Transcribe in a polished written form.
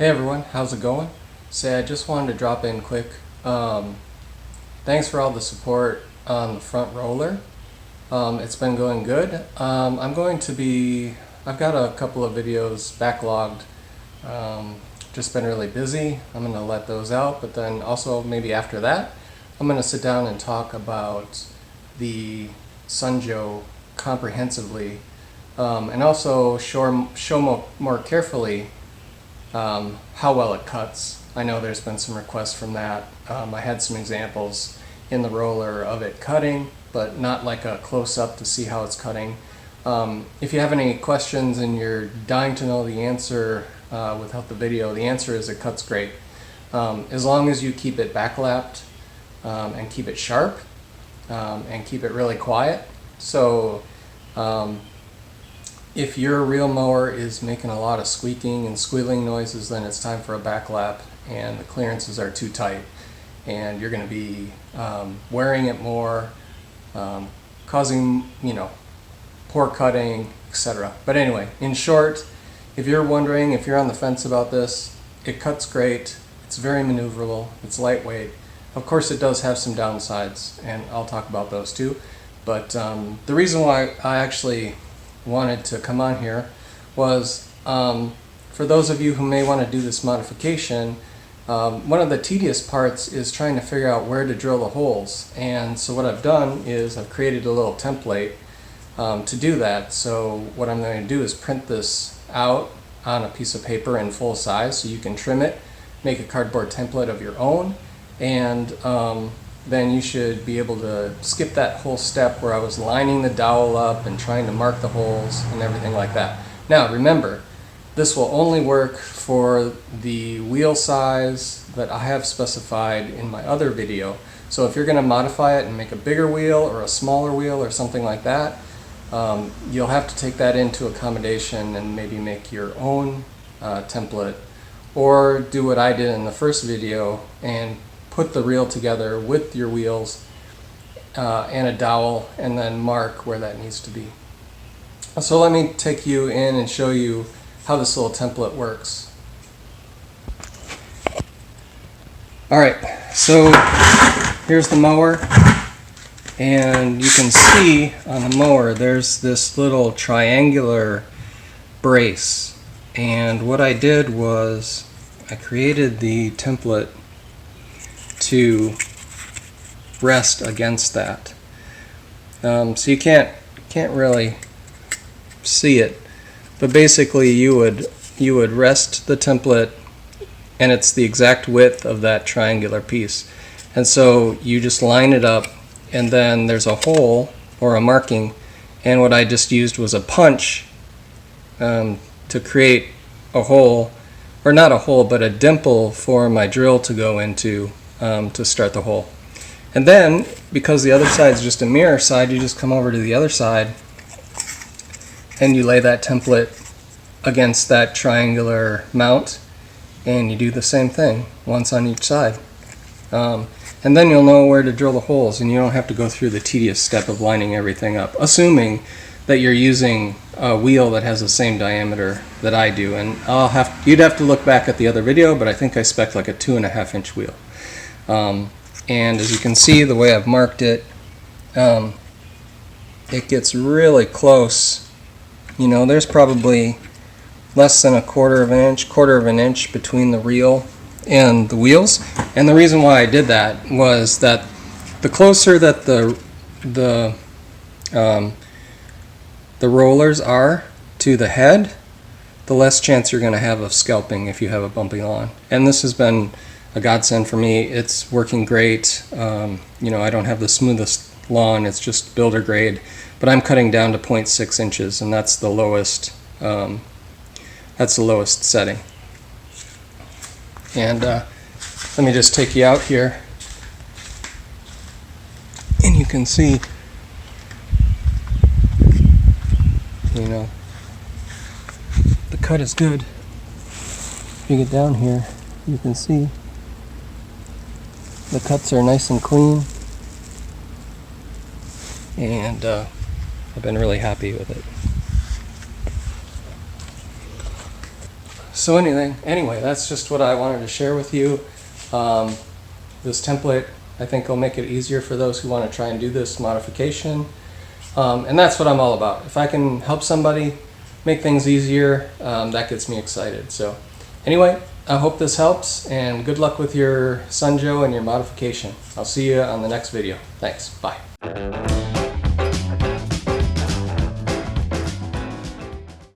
Hey everyone, how's it going? Say, I just wanted to drop in quick. Thanks for all the support on the front roller. It's been going good. I've got a couple of videos backlogged. Just been really busy. I'm going to let those out, but then also maybe after that, I'm going to sit down and talk about the SunJoe comprehensively, and also show more carefully how well it cuts. I know there's been some requests from that. I had some examples in the roller of it cutting, but not like a close-up to see how it's cutting. If you have any questions and you're dying to know the answer without the video, the answer is it cuts great. As long as you keep it backlapped and keep it sharp and keep it really quiet. So if your reel mower is making a lot of squeaking and squealing noises, then it's time for a backlap and the clearances are too tight and you're going to be wearing it more, causing, poor cutting, etc. But anyway, in short, if you're wondering, if you're on the fence about this, it cuts great, it's very maneuverable, it's lightweight. Of course it does have some downsides, and I'll talk about those too. But the reason why I actually wanted to come on here was for those of you who may want to do this modification, one of the tedious parts is trying to figure out where to drill the holes. And so what I've done is I've created a little template to do that. So what I'm going to do is print this out on a piece of paper in full size so you can trim it, make a cardboard template of your own, and then you should be able to skip that whole step where I was lining the dowel up and trying to mark the holes and everything like that. Now remember, this will only work for the wheel size that I have specified in my other video. So if you're going to modify it and make a bigger wheel or a smaller wheel or something like that, you'll have to take that into accommodation and maybe make your own template, or do what I did in the first video and put the reel together with your wheels and a dowel and then mark where that needs to be. So let me take you in and show you how this little template works. Alright, so here's the mower, and you can see on the mower there's this little triangular brace, and what I did was I created the template to rest against that. So you can't really see it, but basically you would rest the template, and it's the exact width of that triangular piece. And so you just line it up, and then there's a hole or a marking, and what I just used was a punch to create a hole, or not a hole, but a dimple for my drill to go into to start the hole. And then, because the other side is just a mirror side, you just come over to the other side and you lay that template against that triangular mount, and you do the same thing once on each side. And then you'll know where to drill the holes, and you don't have to go through the tedious step of lining everything up, assuming that you're using a wheel that has the same diameter that I do. And you'd have to look back at the other video, but I think I spec'd like a 2.5 inch wheel. And as you can see, the way I've marked it, it gets really close. There's probably less than a quarter of an inch between the reel and the wheels. And the reason why I did that was that the closer that the rollers are to the head, the less chance you're going to have of scalping if you have a bumpy lawn. And this has been a godsend for me. It's working great. I don't have the smoothest lawn, it's just builder grade, but I'm cutting down to 0.6 inches, and that's the lowest setting. And let me just take you out here, and you can see, the cut is good. If you get down here, you can see the cuts are nice and clean, and I've been really happy with it. So anyway, that's just what I wanted to share with you. This template, I think, will make it easier for those who want to try and do this modification. And that's what I'm all about. If I can help somebody make things easier, that gets me excited. So anyway, I hope this helps, and good luck with your SunJoe and your modification. I'll see you on the next video. Thanks. Bye.